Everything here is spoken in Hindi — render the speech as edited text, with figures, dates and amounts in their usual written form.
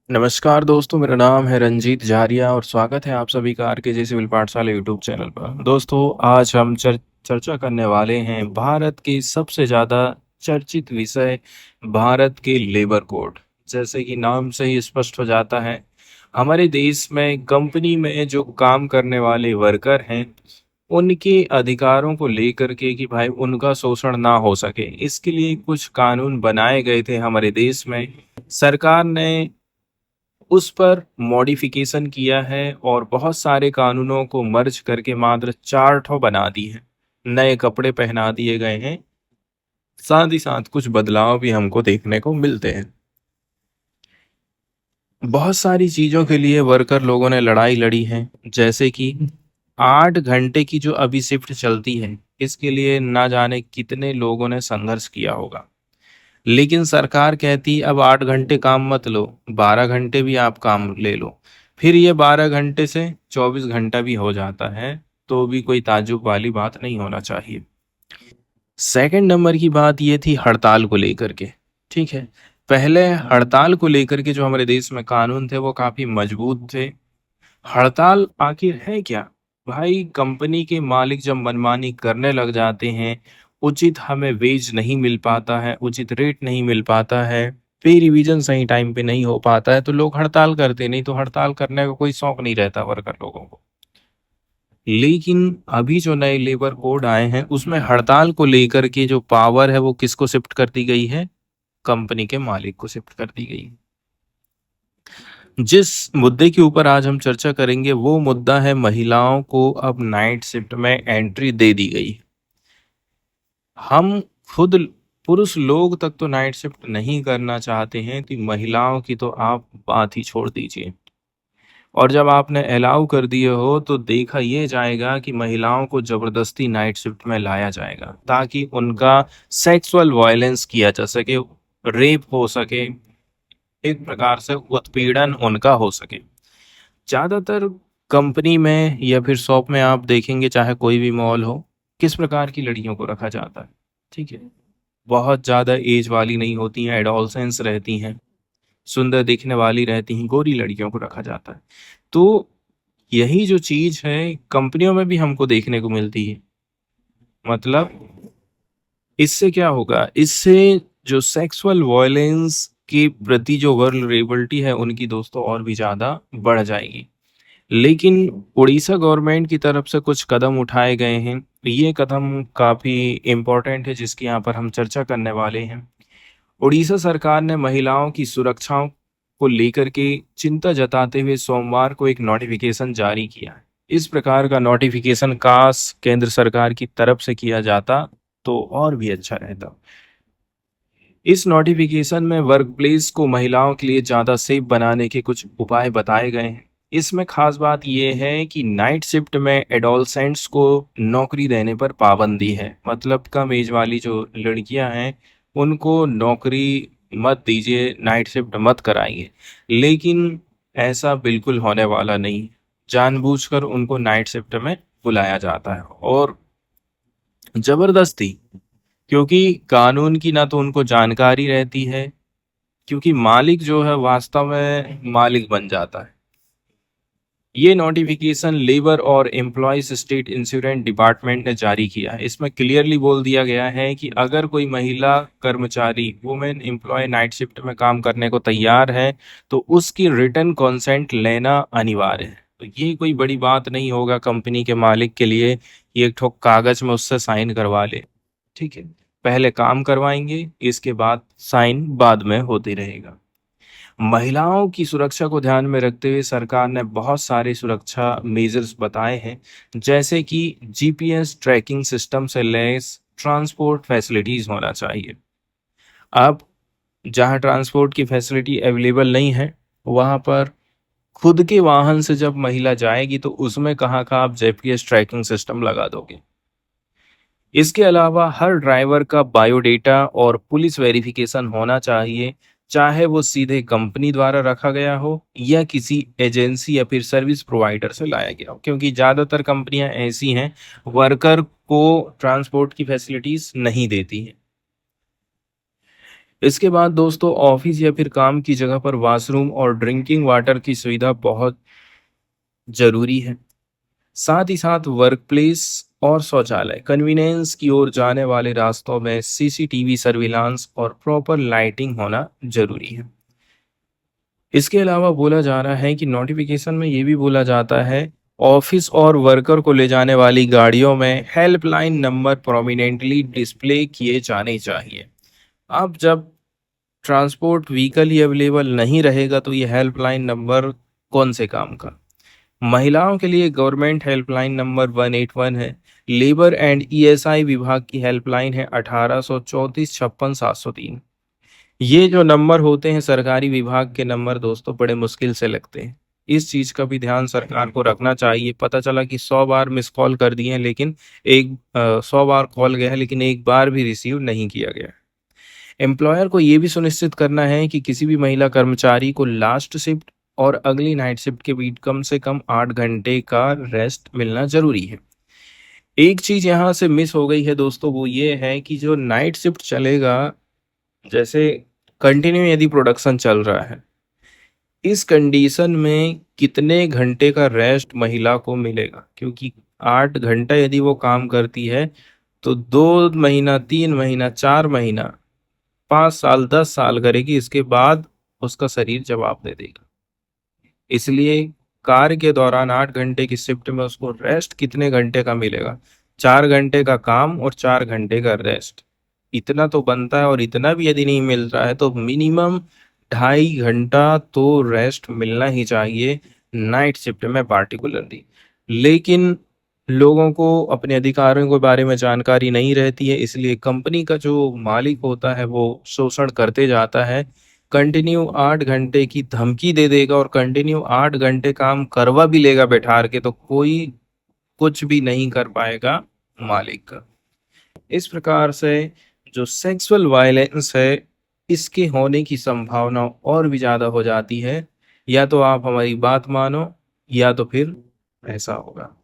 नमस्कार दोस्तों, मेरा नाम है रंजीत झारिया और स्वागत है आप सभी का आरकेजे सिविल पाठशाला यूट्यूब चैनल पर। दोस्तों, आज हम चर्चा करने वाले हैं भारत के सबसे ज़्यादा चर्चित विषय भारत के लेबर कोड। जैसे कि नाम से ही स्पष्ट हो जाता है, हमारे देश में कंपनी में जो काम करने वाले वर्कर हैं, उनके अधिकारों को लेकर के कि भाई उनका शोषण ना हो सके, इसके लिए कुछ कानून बनाए गए थे हमारे देश में। सरकार ने उस पर मॉडिफिकेशन किया है और बहुत सारे कानूनों को मर्ज करके मात्र 4 ठो बना दी है। नए कपड़े पहना दिए गए हैं, साथ ही साथ कुछ बदलाव भी हमको देखने को मिलते हैं। बहुत सारी चीज़ों के लिए वर्कर लोगों ने लड़ाई लड़ी है, जैसे कि 8 घंटे की जो अभी शिफ्ट चलती है, इसके लिए ना जाने कितने लोगों ने संघर्ष किया होगा। लेकिन सरकार कहती अब 8 घंटे काम मत लो, 12 घंटे भी आप काम ले लो। फिर ये 12 घंटे से 24 घंटा भी हो जाता है, तो भी कोई ताज्जुब वाली बात नहीं होना चाहिए। सेकंड नंबर की बात ये थी हड़ताल को लेकर के। ठीक है, पहले हड़ताल को लेकर के जो हमारे देश में कानून थे वो काफी मजबूत थे। हड़ताल आखिर है क्या? भाई, कंपनी के मालिक जब मनमानी करने लग जाते हैं, उचित हमें वेज नहीं मिल पाता है, उचित रेट नहीं मिल पाता है, पे रिवीजन सही टाइम पे नहीं हो पाता है, तो लोग हड़ताल करते नहीं, तो हड़ताल करने का कोई शौक नहीं रहता वर्कर लोगों को। लेकिन अभी जो नए लेबर कोड आए हैं, उसमें हड़ताल को लेकर के जो पावर है वो किसको शिफ्ट कर दी गई है? कंपनी के मालिक को शिफ्ट कर दी गई है। जिस मुद्दे के ऊपर आज हम चर्चा करेंगे वो मुद्दा है, महिलाओं को अब नाइट शिफ्ट में एंट्री दे दी गई। हम खुद पुरुष लोग तक तो नाइट शिफ्ट नहीं करना चाहते हैं, तो महिलाओं की तो आप बात ही छोड़ दीजिए। और जब आपने अलाउ कर दिए हो तो देखा ये जाएगा कि महिलाओं को जबरदस्ती नाइट शिफ्ट में लाया जाएगा, ताकि उनका सेक्सुअल वायलेंस किया जा सके, रेप हो सके, एक प्रकार से उत्पीड़न उनका हो सके। ज़्यादातर कंपनी में या फिर शॉप में आप देखेंगे, चाहे कोई भी मॉल हो, किस प्रकार की लड़कियों को रखा जाता है। ठीक है, बहुत ज़्यादा एज वाली नहीं होती हैं, एडोलसेंस रहती हैं, सुंदर दिखने वाली रहती हैं, गोरी लड़कियों को रखा जाता है। तो यही जो चीज़ है कंपनियों में भी हमको देखने को मिलती है। मतलब इससे क्या होगा? इससे जो सेक्सुअल वायलेंस के प्रति जो वर्नरेबिलिटी है उनकी दोस्तों और भी ज़्यादा बढ़ जाएगी। लेकिन उड़ीसा गवर्नमेंट की तरफ से कुछ कदम उठाए गए हैं। ये कदम काफ़ी इम्पोर्टेंट है, जिसकी यहाँ पर हम चर्चा करने वाले हैं। उड़ीसा सरकार ने महिलाओं की सुरक्षा को लेकर के चिंता जताते हुए सोमवार को एक नोटिफिकेशन जारी किया है। इस प्रकार का नोटिफिकेशन काश केंद्र सरकार की तरफ से किया जाता तो और भी अच्छा रहता। इस नोटिफिकेशन में वर्क प्लेस को महिलाओं के लिए ज़्यादा सेफ बनाने के कुछ उपाय बताए गए हैं। इसमें खास बात यह है कि नाइट शिफ्ट में एडोलसेंट्स को नौकरी देने पर पाबंदी है। मतलब कम एज वाली जो लड़कियां हैं, उनको नौकरी मत दीजिए, नाइट शिफ्ट मत कराइए। लेकिन ऐसा बिल्कुल होने वाला नहीं। जानबूझकर उनको नाइट शिफ्ट में बुलाया जाता है और जबरदस्ती, क्योंकि कानून की ना तो उनको जानकारी रहती है, क्योंकि मालिक जो है वास्तव में मालिक बन जाता है। ये नोटिफिकेशन लेबर और एम्प्लॉयज स्टेट इंश्योरेंस डिपार्टमेंट ने जारी किया है। इसमें क्लियरली बोल दिया गया है कि अगर कोई महिला कर्मचारी, वुमेन एम्प्लॉय नाइट शिफ्ट में काम करने को तैयार है, तो उसकी रिटर्न कंसेंट लेना अनिवार्य है। तो ये कोई बड़ी बात नहीं होगा कंपनी के मालिक के लिए, ये एक ठो कागज में उससे साइन करवा ले। ठीक है, पहले काम करवाएंगे, इसके बाद साइन बाद में होते रहेगा। महिलाओं की सुरक्षा को ध्यान में रखते हुए सरकार ने बहुत सारे सुरक्षा मेजर्स बताए हैं, जैसे कि जीपीएस ट्रैकिंग सिस्टम से लैस ट्रांसपोर्ट फैसिलिटीज होना चाहिए। अब जहां ट्रांसपोर्ट की फैसिलिटी अवेलेबल नहीं है, वहां पर खुद के वाहन से जब महिला जाएगी तो उसमें कहाँ का आप जीपीएस ट्रैकिंग सिस्टम लगा दोगे। इसके अलावा हर ड्राइवर का बायोडेटा और पुलिस वेरिफिकेशन होना चाहिए, चाहे वो सीधे कंपनी द्वारा रखा गया हो या किसी एजेंसी या फिर सर्विस प्रोवाइडर से लाया गया हो, क्योंकि ज़्यादातर कंपनियां ऐसी हैं वर्कर को ट्रांसपोर्ट की फैसिलिटीज नहीं देती हैं। इसके बाद दोस्तों ऑफिस या फिर काम की जगह पर वॉशरूम और ड्रिंकिंग वाटर की सुविधा बहुत ज़रूरी है। साथ ही साथ वर्कप्लेस और शौचालय कन्वीनियंस की ओर जाने वाले रास्तों में सीसीटीवी सर्विलांस और प्रॉपर लाइटिंग होना ज़रूरी है। इसके अलावा बोला जा रहा है कि नोटिफिकेशन में ये भी बोला जाता है ऑफिस और वर्कर को ले जाने वाली गाड़ियों में हेल्पलाइन नंबर प्रोमिनेंटली डिस्प्ले किए जाने चाहिए। अब जब ट्रांसपोर्ट व्हीकल ही अवेलेबल नहीं रहेगा तो ये हेल्पलाइन नंबर कौन से काम का। महिलाओं के लिए गवर्नमेंट हेल्पलाइन नंबर 181 है। लेबर एंड ईएसआई विभाग की हेल्पलाइन है 1834 56 703। ये जो नंबर होते हैं सरकारी विभाग के नंबर दोस्तों बड़े मुश्किल से लगते हैं। इस चीज का भी ध्यान सरकार को रखना चाहिए। पता चला कि 100 बार मिस कॉल कर दिए हैं लेकिन 100 बार कॉल गया है लेकिन एक बार भी रिसीव नहीं किया गया। एम्प्लॉयर को ये भी सुनिश्चित करना है कि किसी भी महिला कर्मचारी को लास्ट शिफ्ट और अगली नाइट शिफ्ट के बीच कम से कम 8 घंटे का रेस्ट मिलना जरूरी है। एक चीज यहाँ से मिस हो गई है दोस्तों, वो ये है कि जो नाइट शिफ्ट चलेगा, जैसे कंटिन्यू यदि प्रोडक्शन चल रहा है, इस कंडीशन में कितने घंटे का रेस्ट महिला को मिलेगा, क्योंकि 8 घंटा यदि वो काम करती है तो 2 महीना 3 महीना 4 महीना 5 साल 10 साल करेगी, इसके बाद उसका शरीर जवाब दे देगा। इसलिए कार्य के दौरान 8 घंटे की शिफ्ट में उसको रेस्ट कितने घंटे का मिलेगा? 4 घंटे का काम और 4 घंटे का रेस्ट, इतना तो बनता है। और इतना भी यदि नहीं मिल रहा है तो मिनिमम 2.5 घंटा तो रेस्ट मिलना ही चाहिए नाइट शिफ्ट में पार्टिकुलरली। लेकिन लोगों को अपने अधिकारों के बारे में जानकारी नहीं रहती है, इसलिए कंपनी का जो मालिक होता है वो शोषण करते जाता है। कंटिन्यू 8 घंटे की धमकी दे देगा और कंटिन्यू 8 घंटे काम करवा भी लेगा बैठा के, तो कोई कुछ भी नहीं कर पाएगा मालिक का। इस प्रकार से जो सेक्सुअल वायलेंस है, इसके होने की संभावना और भी ज़्यादा हो जाती है। या तो आप हमारी बात मानो या तो फिर ऐसा होगा।